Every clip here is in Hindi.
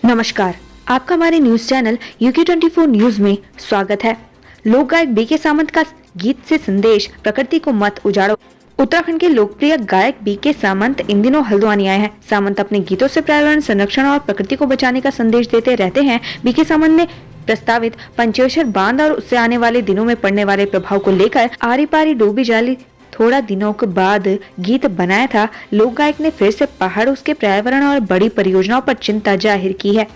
नमस्कार, आपका हमारे न्यूज चैनल UK24 न्यूज में स्वागत है। लोक गायक बीके सामंत का गीत से संदेश, प्रकृति को मत उजाड़ो। उत्तराखंड के लोकप्रिय गायक बीके सामंत इन दिनों हल्द्वानी आए हैं। सामंत अपने गीतों से पर्यावरण संरक्षण और प्रकृति को बचाने का संदेश देते रहते हैं। बीके सामंत ने प्रस्तावित पंचेश्वर बांध और उससे आने वाले दिनों में पड़ने वाले प्रभाव को लेकर आरी पारी डूबी जाली थोड़ा दिनों के बाद गीत बनाया था। लोक गायक ने फिर से पहाड़, उसके पर्यावरण और बड़ी परियोजनाओं पर चिंता जाहिर की है।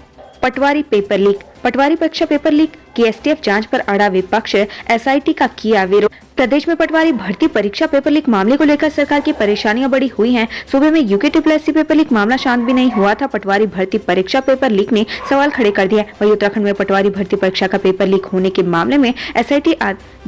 पटवारी पेपर लीक, पटवारी परीक्षा पेपर लीक की STF जांच पर अड़ा विपक्ष, SIT का किया विरोध। प्रदेश में पटवारी भर्ती परीक्षा पेपर लीक मामले को लेकर सरकार की परेशानियां बढ़ी हुई हैं। सूबे में UKSSC पेपर लीक मामला शांत भी नहीं हुआ था। पटवारी भर्ती परीक्षा पेपर लीक ने सवाल खड़े कर दिया। वहीं उत्तराखंड में पटवारी भर्ती परीक्षा का पेपर लीक होने के मामले में SIT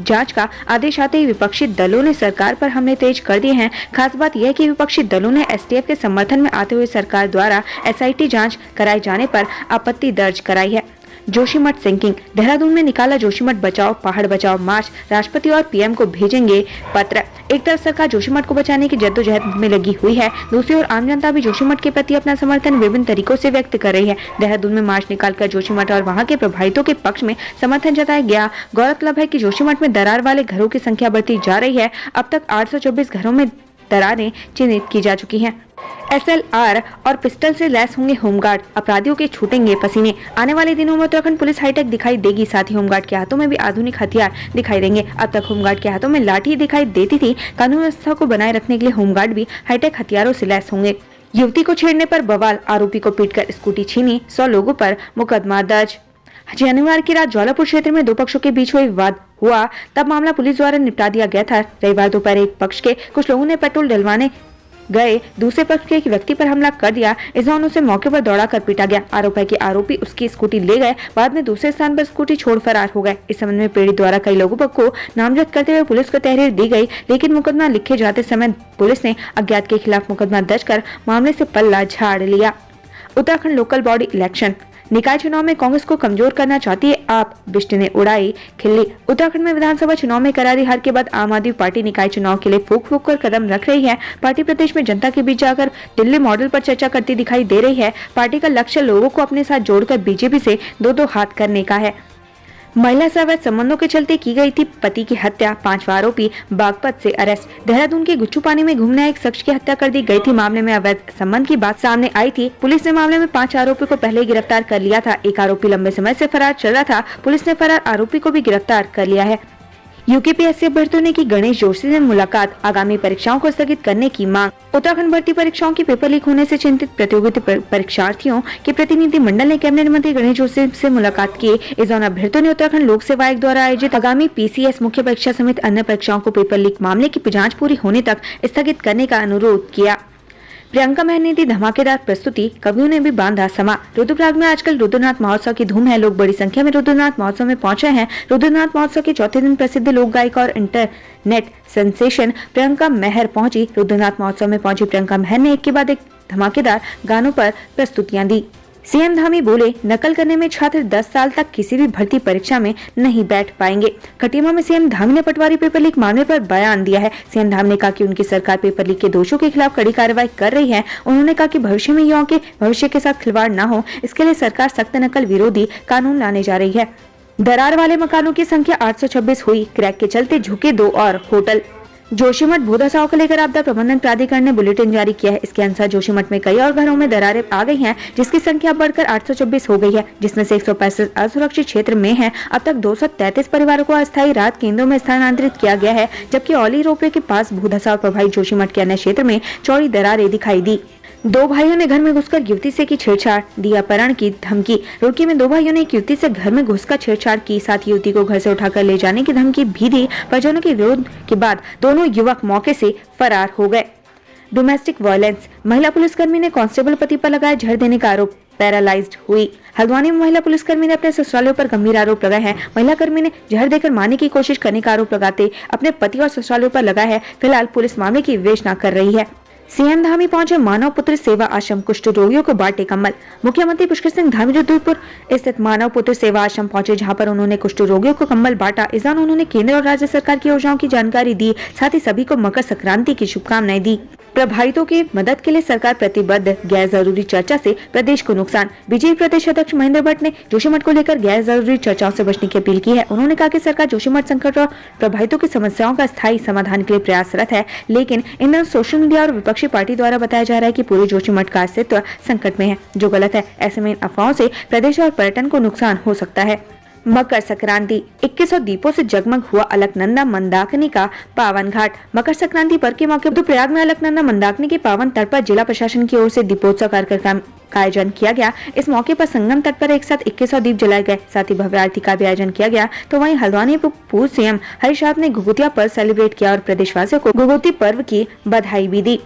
जांच का आदेश आते ही विपक्षी दलों ने सरकार पर हमले तेज कर दिए हैं। खास बात यह है कि विपक्षी दलों ने STF के समर्थन में आते हुए सरकार द्वारा SIT जांच कराए जाने पर आपत्ति दर्ज कराई है। जोशीमठ सिंकिंग, देहरादून में निकाला जोशीमठ बचाओ पहाड़ बचाओ मार्च, राष्ट्रपति और PM को भेजेंगे पत्र। एक तरफ सरकार जोशीमठ को बचाने की जद्दोजहद में लगी हुई है, दूसरी ओर आम जनता भी जोशीमठ के प्रति अपना समर्थन विभिन्न तरीकों से व्यक्त कर रही है। देहरादून में मार्च निकालकर जोशीमठ और वहां के प्रभावितों के पक्ष में समर्थन जताया गया। गौरतलब है कि जोशीमठ में दरार वाले घरों की संख्या बढ़ती जा रही है। अब तक 824 घरों में दरारें चिन्हित की जा चुकी हैं। SLR और पिस्टल से लैस होंगे होमगार्ड, अपराधियों के छूटेंगे पसीने। आने वाले दिनों में उत्तराखंड पुलिस हाईटेक दिखाई देगी, साथ ही होमगार्ड के हाथों में भी आधुनिक हथियार दिखाई देंगे। अब तक होमगार्ड के हाथों में लाठी दिखाई देती थी। कानून व्यवस्था को बनाए रखने के लिए होमगार्ड भी हाईटेक हथियारों से लैस होंगे। युवती को छेड़ने पर बवाल, आरोपी को पीटकर स्कूटी छीनी, 100 लोगों पर मुकदमा दर्ज। शनिवार की रात ज्वालापुर क्षेत्र में दो पक्षों के बीच हुई विवाद हुआ, तब मामला पुलिस द्वारा निपटा दिया गया था। रविवार दोपहर एक पक्ष के कुछ लोगों ने पेट्रोल डलवाने गए दूसरे पक्ष के एक व्यक्ति पर हमला कर दिया। इस दौरान उसे मौके पर दौड़ाकर पीटा गया। आरोप है कि आरोपी उसकी स्कूटी ले गए, बाद में दूसरे स्थान पर स्कूटी छोड़ फरार हो गए। इस संबंध में पीड़ित द्वारा कई लोगों को नामजद करते हुए पुलिस को तहरीर दी गई, लेकिन मुकदमा लिखे जाते समय पुलिस ने अज्ञात के खिलाफ मुकदमा दर्ज कर मामले से पल्ला झाड़ लिया। उत्तराखंड लोकल बॉडी इलेक्शन, निकाय चुनाव में कांग्रेस को कमजोर करना चाहती है आप, बिष्ट ने उड़ाई खिल्ली। उत्तराखंड में विधानसभा चुनाव में करारी हार के बाद आम आदमी पार्टी निकाय चुनाव के लिए फूंक फूंक कर कदम रख रही है। पार्टी प्रदेश में जनता के बीच जाकर दिल्ली मॉडल पर चर्चा करती दिखाई दे रही है। पार्टी का लक्ष्य लोगों को अपने साथ जोड़कर बीजेपी से दो हाथ करने का है। महिला से अवैध संबंधों के चलते की गई थी पति की हत्या, 5वां आरोपी बागपत से अरेस्ट। देहरादून के गुच्चू पानी में घूमने एक शख्स की हत्या कर दी गई थी। मामले में अवैध संबंध की बात सामने आई थी। पुलिस ने मामले में 5 आरोपी को पहले ही गिरफ्तार कर लिया था। एक आरोपी लंबे समय से फरार चल रहा था। पुलिस ने फरार आरोपी को भी गिरफ्तार कर लिया है। UKPSC अभ्यर्थियों ने की गणेश जोशी से मुलाकात, आगामी परीक्षाओं को स्थगित करने की मांग। उत्तराखंड भर्ती परीक्षाओं की पेपर लीक होने से चिंतित प्रतियोगिता परीक्षार्थियों के प्रतिनिधि मंडल ने कैबिनेट मंत्री गणेश जोशी से मुलाकात की। इस दौरान अभ्यर्थियों ने उत्तराखंड लोक सेवा आयोग द्वारा आयोजित आगामी PCS मुख्य परीक्षा समेत अन्य परीक्षाओं को पेपर लीक मामले की जांच पूरी होने तक स्थगित करने का अनुरोध किया। प्रियंका महर ने दी धमाकेदार प्रस्तुति, कवियों ने भी बांधा समा। रुद्रप्रयाग में आजकल रुद्रनाथ महोत्सव की धूम है। लोग बड़ी संख्या में रुद्रनाथ महोत्सव में पहुंचे हैं। रुद्रनाथ महोत्सव के चौथे दिन प्रसिद्ध लोक गायिका और इंटरनेट सेंसेशन प्रियंका महर पहुंची। रुद्रनाथ महोत्सव में पहुंची प्रियंका महर ने एक के बाद एक धमाकेदार गानों पर प्रस्तुतियां दी। CM धामी बोले, नकल करने में छात्र 10 साल तक किसी भी भर्ती परीक्षा में नहीं बैठ पाएंगे। खटीमा में CM धामी ने पटवारी पेपर लीक मामले पर बयान दिया है। CM धामी ने कहा कि उनकी सरकार पेपर लीक के दोषियों के खिलाफ कड़ी कार्रवाई कर रही है। उन्होंने कहा कि भविष्य में युवाओं के भविष्य के साथ खिलवाड़ न हो, इसके लिए सरकार सख्त नकल विरोधी कानून लाने जा रही है। दरार वाले मकानों की संख्या 826 हुई, क्रैक के चलते झुके 2 और होटल। जोशीमठ भूदसाव को लेकर आपदा प्रबंधन प्राधिकरण ने बुलेटिन जारी किया है। इसके अनुसार जोशीमठ में कई और घरों में दरारें आ गई हैं, जिसकी संख्या बढ़कर 824 हो गई है, जिसमें से 165 असुरक्षित क्षेत्र में हैं। अब तक 233 परिवारों को अस्थायी राहत केंद्रों में स्थानांतरित किया गया है, जबकि औली रोपवे के पास भूदसाव प्रभावित जोशीमठ के अन्य क्षेत्र में चौड़ी दरारें दिखाई दी। 2 भाइयों ने घर में घुसकर युवती से की छेड़छाड़, दी अपहरण की धमकी। रुड़की में 2 भाइयों ने एक युवती से घर में घुसकर छेड़छाड़ की, साथ ही युवती को घर से उठाकर ले जाने की धमकी भी दी। परिजनों के विरोध के बाद दोनों युवक मौके से फरार हो गए। डोमेस्टिक वायलेंस, महिला पुलिसकर्मी ने कांस्टेबल पति पर लगाया जहर देने का आरोप, पैरालाइज्ड हुई। हल्द्वानी में महिला पुलिसकर्मी ने अपने ससुरालियों पर गंभीर आरोप लगाए हैं। महिला कर्मी ने जहर देकर मारने की कोशिश करने का आरोप लगाते अपने पति और ससुरालियों पर लगाया है। फिलहाल पुलिस मामले की विवेचना कर रही है। सीएम धामी पहुंचे मानव पुत्र सेवा आश्रम, कुष्ठ रोगियों को बांटे कंबल। मुख्यमंत्री पुष्कर सिंह धामी रुद्रपुर स्थित मानव पुत्र सेवा आश्रम पहुंचे, जहां पर उन्होंने कुष्ठ रोगियों को कंबल बांटा। इस दौरान उन्होंने केंद्र और राज्य सरकार की योजनाओं की जानकारी दी, साथ ही सभी को मकर संक्रांति की शुभकामनाएं दी। प्रभावितों की मदद के लिए सरकार प्रतिबद्ध, गैर जरूरी चर्चा से प्रदेश को नुकसान। बीजेपी प्रदेश अध्यक्ष महेंद्र भट्ट ने जोशीमठ को लेकर गैर जरूरी चर्चाओं से बचने की अपील की है। उन्होंने कहा कि सरकार जोशीमठ संकट और प्रभावितों की समस्याओं का स्थायी समाधान के लिए प्रयासरत है, लेकिन इन दिनों सोशल मीडिया और विपक्षी पार्टी द्वारा बताया जा रहा है कि पूरे जोशीमठ का अस्तित्व संकट में है, जो गलत है। ऐसे में इन अफवाहों से प्रदेश और पर्यटन को नुकसान हो सकता है। मकर संक्रांति, 2100 दीपों से जगमग हुआ अलकनंदा मंदाकिनी का पावन घाट। मकर संक्रांति पर्व के मौके पर प्रयाग में अलकनंदा मंदाकिनी के पावन तट पर जिला प्रशासन की ओर से दीपोत्सव कार्यक्रम का आयोजन किया गया। इस मौके पर संगम तट पर एक साथ 2100 दीप जलाए गए, साथ ही भव्य आरती का भी आयोजन किया गया। तो वहीं हल्द्वानी पूर्व सीएम हरीश रावत ने घुघुतिया पर्व सेलिब्रेट किया और प्रदेशवासियों को घुघुती पर्व की बधाई भी दी।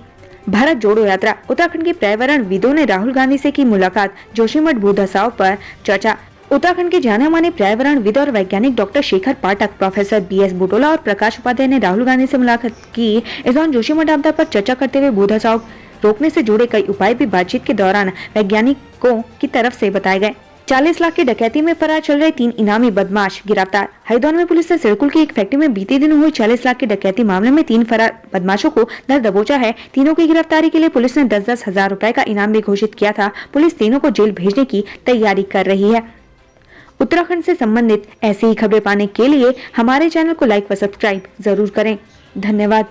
भारत जोड़ो यात्रा, उत्तराखंड के पर्यावरणविदों ने राहुल गांधी से की मुलाकात, जोशीमठ भू धसाव पर चर्चा। उत्तराखंड के जाने माने पर्यावरणविद और वैज्ञानिक डॉक्टर शेखर पाठक, प्रोफेसर बीएस बुटोला और प्रकाश उपाध्याय ने राहुल गांधी से मुलाकात की। इस दौरान जोशीमठ आपदा पर चर्चा करते हुए भू धसाव रोकने से जुड़े कई उपाय भी बातचीत के दौरान वैज्ञानिकों की तरफ से बताए गए। 40 लाख की डकैती में फरार चल रहे 3 इनामी बदमाश गिरफ्तार। हरिद्वार में पुलिस ने सिरकुल की एक फैक्ट्री में बीते दिन हुई 40 लाख की डकैती मामले में 3 फरार बदमाशों को धर दबोचा है। तीनों की गिरफ्तारी के लिए पुलिस ने 10-10 हजार रुपए का इनाम भी घोषित किया था। पुलिस तीनों को जेल भेजने की तैयारी कर रही है। उत्तराखंड से संबंधित ऐसी ही खबरें पाने के लिए हमारे चैनल को लाइक व सब्सक्राइब जरूर करें। धन्यवाद।